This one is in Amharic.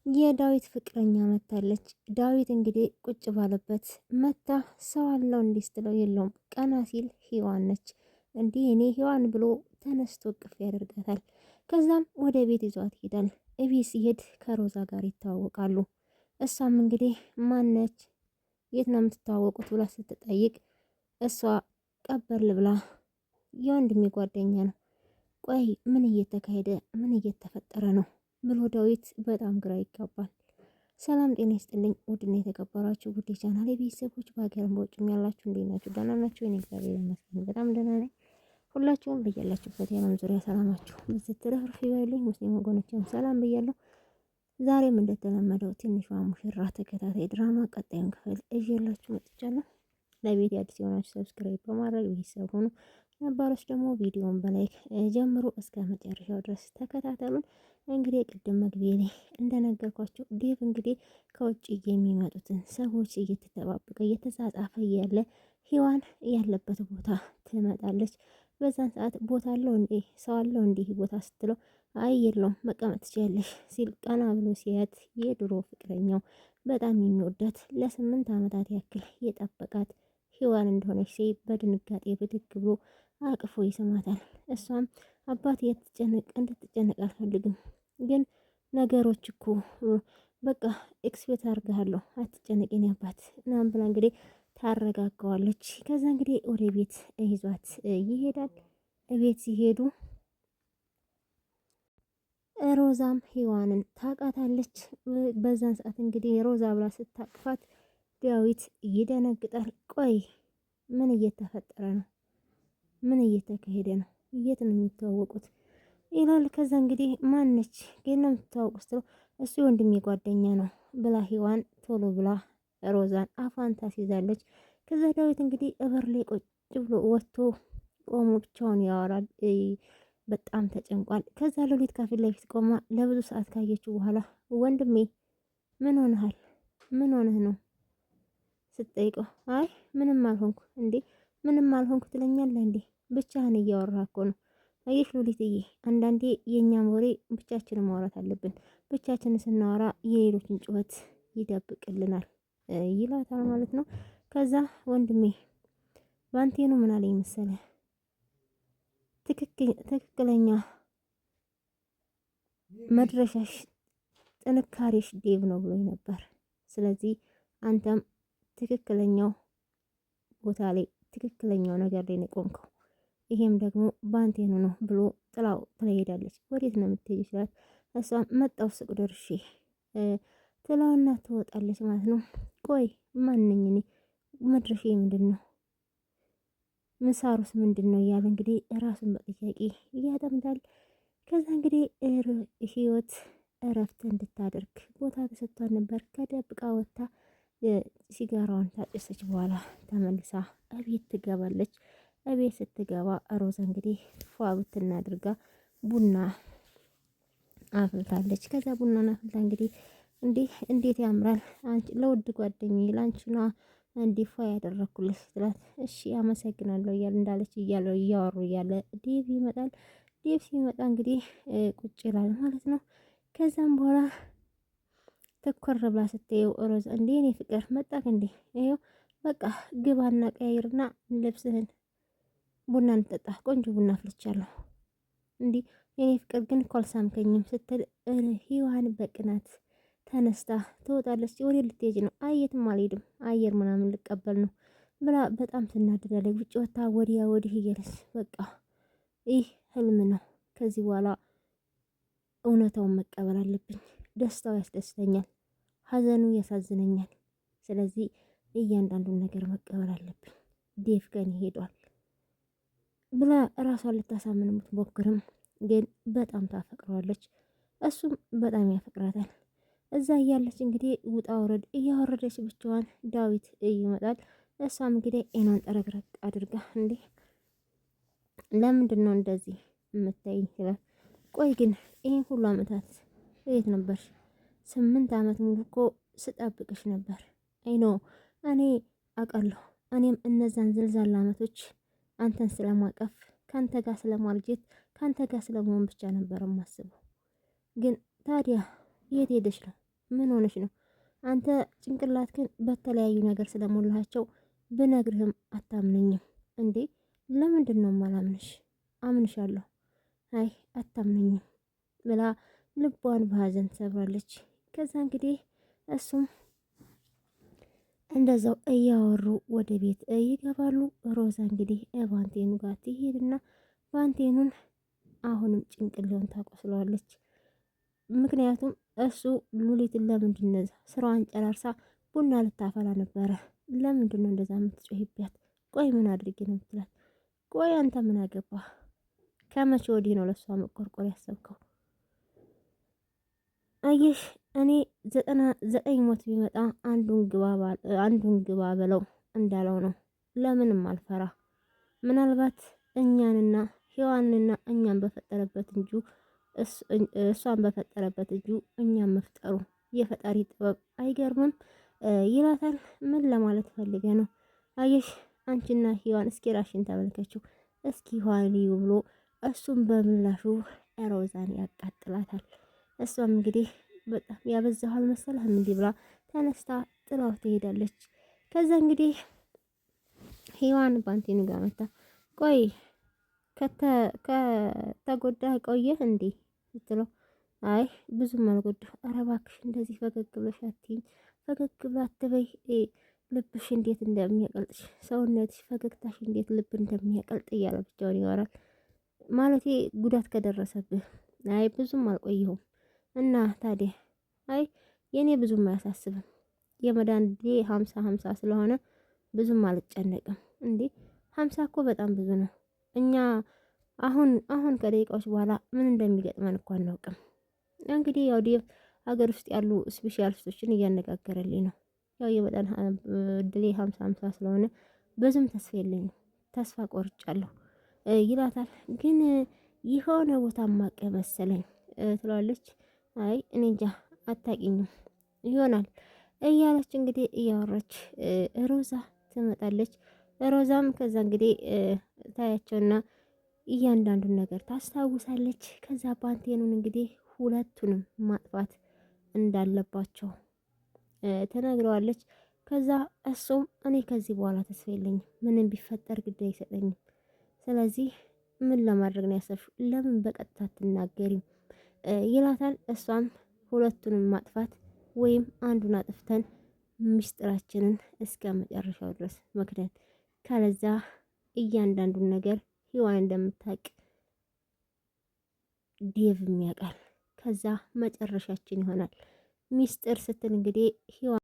የዳዊት ፍቅረኛ መታለች። ዳዊት እንግዲህ ቁጭ ባለበት መታ ሰው አለው እንዲህ ስትለው የለውም። ቀና ሲል ሔዋን ነች። እንዲህ እኔ ሔዋን ብሎ ተነስቶ እቅፍ ያደርጋታል። ከዛም ወደ ቤት ይዟት ይሄዳል። እቤት ሲሄድ ከሮዛ ጋር ይተዋወቃሉ። እሷም እንግዲህ ማነች የት ነው የምትተዋወቁት ብላ ስትጠይቅ እሷ ቀበል ብላ የወንድሜ ጓደኛ ነው፣ ቆይ ምን እየተካሄደ ምን እየተፈጠረ ነው ብሎ ዳዊት በጣም ግራ ይጋባል። ሰላም ጤና ይስጥልኝ ውድና የተከበራችሁ ውድ ቻናል የቤተሰቦች በሀገርም በውጭም ያላችሁ እንዴት ናችሁ? ደህና ናችሁ? እኔ እግዚአብሔር ይመስገን በጣም ደህና ነኝ። ሁላችሁም በያላችሁበት የዓለም ዙሪያ ሰላማችሁ ብትትረፍርፍ ይበልኝ። ሙስሊም ወገኖችም ሰላም ብያለሁ። ዛሬም እንደተለመደው ትንሿ ሙሽራ ተከታታይ ድራማ ቀጣዩን ክፍል እየላችሁ መጥቻለሁ። ለቤት አዲስ የሆናችሁ ሰብስክራይብ በማድረግ ቤተሰብ ሆኑ፣ ነባሮች ደግሞ ቪዲዮውን በላይክ ጀምሮ እስከ መጨረሻው ድረስ ተከታተሉን። እንግዲህ ቅድም መግቢያ ላይ እንደነገርኳቸው ዴቭ እንግዲህ ከውጭ የሚመጡትን ሰዎች እየተጠባበቀ እየተጻጻፈ ያለ ሔዋን ያለበት ቦታ ትመጣለች። በዛን ሰዓት ቦታ አለው እንዴ ሰው አለው እንዲህ ቦታ ስትለው አይ የለውም መቀመጥ ትችያለሽ ሲል ቀና ብሎ ሲያት የድሮ ፍቅረኛው በጣም የሚወዳት ለ8 ዓመታት ያክል የጠበቃት ሔዋን እንደሆነች ሲይ በድንጋጤ ብድግ ብሎ አቅፎ ይስማታል። እሷም አባት እንድትጨነቅ አልፈልግም፣ ግን ነገሮች እኮ በቃ ኤክስፔክት አድርግሃለሁ አትጨነቅ የኔ አባት ምናምን ብላ እንግዲህ ታረጋገዋለች። ከዛ እንግዲህ ወደ ቤት ይዟት ይሄዳል። ቤት ሲሄዱ ሮዛም ሔዋንን ታውቃታለች። በዛን ሰዓት እንግዲህ ሮዛ ብላ ስታቅፋት ዳዊት ይደነግጣል። ቆይ ምን እየተፈጠረ ነው? ምን እየተካሄደ ነው? የት ነው የሚተዋወቁት ይላል። ከዛ እንግዲህ ማነች ግን ነው የምትተዋወቁት ስትለው እሱ ወንድሜ ጓደኛ ነው ብላ ሔዋን ቶሎ ብላ ሮዛን አፏን ታስይዛለች። ከዛ ዳዊት እንግዲህ እበር ላይ ቁጭ ብሎ ወጥቶ ቆሞ ብቻውን ያወራል። በጣም ተጨንቋል። ከዛ ሉሊት ከፊት ለፊት ቆማ ለብዙ ሰዓት ካየችው በኋላ ወንድሜ ምን ሆነሃል? ምን ሆነህ ነው ስትጠይቀው አይ ምንም አልሆንኩ። እንዴ ምንም አልሆንኩ ትለኛለህ እንዴ? ብቻህን እያወራህ እኮ ነው። አየሽ ሉሊትዬ፣ አንዳንዴ የእኛም ወሬ ብቻችንን ማውራት አለብን። ብቻችንን ስናወራ የሌሎችን ጩኸት ይደብቅልናል ይላታል ማለት ነው። ከዛ ወንድሜ ባንቴኑ ምን አለኝ መሰለህ፣ ትክክለኛ መድረሻሽ ጥንካሬሽ ዴቭ ነው ብሎኝ ነበር። ስለዚህ አንተም ትክክለኛው ቦታ ላይ ትክክለኛው ነገር ላይ ነው የቆምከው። ይሄም ደግሞ ባንቴኑ ነው ብሎ ጥላው ትሄዳለች። ወዴት ነው የምትሄጂው ስላት እሷም መጣው ሱቅ ደርሼ ትላውና ትወጣለች ማለት ነው። ቆይ ማንኝ እኔ መድረሻ ምንድን ነው ምሳሩስ ምንድን ነው እያለ እንግዲህ ራሱን በጥያቄ እያጠምዳል። ከዛ እንግዲህ ህይወት እረፍት እንድታደርግ ቦታ ተሰጥቷት ነበር። ከደብቃ ወጥታ ሲጋራዋን ታጨሰች በኋላ ተመልሳ እቤት ትገባለች። እቤት ስትገባ ሮዛ እንግዲህ ፏ ብትና አድርጋ ቡና አፍልታለች። ከዛ ቡናን አፍልታ እንግዲህ እንዴት ያምራል አንቺ ለውድ ጓደኛዬ ላንቺ ነዋ እንዲህ ፏ ያደረኩልሽ ስትላት እሺ አመሰግናለሁ እያለ እንዳለች እያወሩ እያለ ዴቭ ይመጣል። ዴቭ ሲመጣ እንግዲህ ቁጭ ይላል ማለት ነው። ከዛም በኋላ ተኮር ብላ ስትየው ሮዛ እንዴ እኔ ፍቅር መጣክ እንዴ? ይኸው በቃ ግባና ቀያይርና ልብስህን ቡና እንጠጣ፣ ቆንጆ ቡና አፍልቻለሁ። እንዲህ የኔ ፍቅር ግን እኮ አልሳምከኝም ስትል ሔዋን በቅናት ተነስታ ትወጣለች። ወዴት ልትሄጂ ነው? አየትም አልሄድም አየር ምናምን ልቀበል ነው ብላ በጣም ትናደዳለች። ውጭ ወታ ወዲያ ወዲህ እያለች በቃ ይህ ህልም ነው፣ ከዚህ በኋላ እውነታውን መቀበል አለብኝ። ደስታው ያስደስተኛል፣ ሀዘኑ ያሳዝነኛል። ስለዚህ እያንዳንዱን ነገር መቀበል አለብኝ። ዴቭ ከኔ ሄዷል ብላ ራሷን ልታሳምን የምትሞክርም ግን በጣም ታፈቅረዋለች፣ እሱም በጣም ያፈቅራታል። እዛ እያለች እንግዲህ ውጣ ውረድ እያወረደች ብቻዋን ዳዊት ይመጣል። እሷም እንግዲህ አይኗን ጠረግረግ አድርጋ እንዴ ለምንድን ነው እንደዚህ የምታይኝ ይላል። ቆይ ግን ይሄን ሁሉ አመታት የት ነበርሽ? 8 ዓመት ሙሉ እኮ ስጠብቅሽ ነበር። አይኖ እኔ አውቃለሁ። እኔም እነዛን ዝልዛል አመቶች አንተን ስለማቀፍ ካንተ ጋር ስለማልጀት ካንተ ጋር ስለመሆን ብቻ ነበር የማስበው። ግን ታዲያ የት ሄደሽ ነው? ምን ሆነሽ ነው? አንተ ጭንቅላት ግን በተለያዩ ነገር ስለሞላቸው ብነግርህም አታምነኝም እንዴ? ለምንድን ነው ማላምንሽ? አምንሻለሁ። አይ አታምነኝም ብላ ልቧን በሀዘን ትሰብራለች። ከዛ እንግዲህ እሱም እንደዛው እያወሩ ወደ ቤት ይገባሉ። ሮዛ እንግዲህ ባንቴኑ ጋር ትሄድና ባንቴኑን አሁንም ጭንቅሌውን ታቆስለዋለች። ምክንያቱም እሱ ሉሊትን ለምንድን ስራዋን ጨራርሳ ቡና ልታፈላ ነበረ። ለምንድን ነው እንደዛ የምትጮሂበት? ቆይ ምን አድርጌ ነው የምትላት? ቆይ አንተ ምን አገባ? ከመቼ ወዲህ ነው ለእሷ መቆርቆር ያሰብከው? አየሽ እኔ 99 ሞት ቢመጣ አንዱን ግባ በለው እንዳለው ነው። ለምንም አልፈራ። ምናልባት እኛንና ሔዋንና እኛን በፈጠረበት እንጂ እሷን በፈጠረበት እጁ እኛን መፍጠሩ የፈጣሪ ጥበብ አይገርምም ይላታል። ምን ለማለት ፈልገ ነው? አየሽ አንቺና ሔዋን እስኪ ራሽን ተመልከችው እስኪ ሔዋን ብሎ እሱም በምላሹ ሮዛን ያቃጥላታል። እሷም እንግዲህ በጣም ያበዛው አልመሰለህም እንዲህ ብላ ተነስታ ጥላው ትሄዳለች። ከዛ እንግዲህ ሔዋን ባንቴኑ ጋር መጣ። ቆይ ከተጎዳህ ቆየህ እንዴ ስትለው አይ ብዙም አልጎዳሁ። ኧረ እባክሽ እንደዚህ ፈገግ ብለሽ አትይኝ፣ ፈገግ ብላ አትበይ። ልብሽ እንዴት እንደሚያቀልጥ ሰውነትሽ፣ ፈገግታሽ እንዴት ልብ እንደሚያቀልጥ እያለ ብቻውን ይወራል። ማለቴ ጉዳት ከደረሰብህ። አይ ብዙም አልቆየሁም። እና ታዲያ አይ የኔ ብዙም አያሳስብም። የመዳን ጊዜ 50-50 ስለሆነ ብዙም አልጨነቅም። እንዴ 50 እኮ በጣም ብዙ ነው። እኛ አሁን ከደቂቃዎች በኋላ ምን እንደሚገጥመን እኮ አናውቅም። እንግዲህ ያው ዴቭ ሀገር ውስጥ ያሉ ስፔሻሊስቶችን እያነጋገረልኝ ነው። ያው የመዳን እድሌ 50-50 ስለሆነ ብዙም ተስፋ የለኝም፣ ተስፋ ቆርጫለሁ ይላታል። ግን የሆነ ቦታ ማቀ መሰለኝ ትላለች። አይ እኔ እንጃ አታቂኝም ይሆናል እያለች እንግዲህ እያወራች ሮዛ ትመጣለች። ሮዛም ከዛ እንግዲህ ታያቸውና እያንዳንዱን ነገር ታስታውሳለች። ከዛ ባንቴኑን እንግዲህ ሁለቱንም ማጥፋት እንዳለባቸው ተነግረዋለች። ከዛ እሱም እኔ ከዚህ በኋላ ተስፋ የለኝም፣ ምንም ቢፈጠር ግድ አይሰጠኝም። ስለዚህ ምን ለማድረግ ነው ያሰብሽው? ለምን በቀጥታ አትናገሪም? ይላታል። እሷም ሁለቱንም ማጥፋት ወይም አንዱን አጥፍተን ምስጢራችንን እስከ መጨረሻው ድረስ መክደን፣ ካለዛ እያንዳንዱን ነገር ሔዋን እንደምታውቅ ዴቭም ያውቃል። ከዛ መጨረሻችን ይሆናል። ሚስጥር ስትል እንግዲህ ሔዋን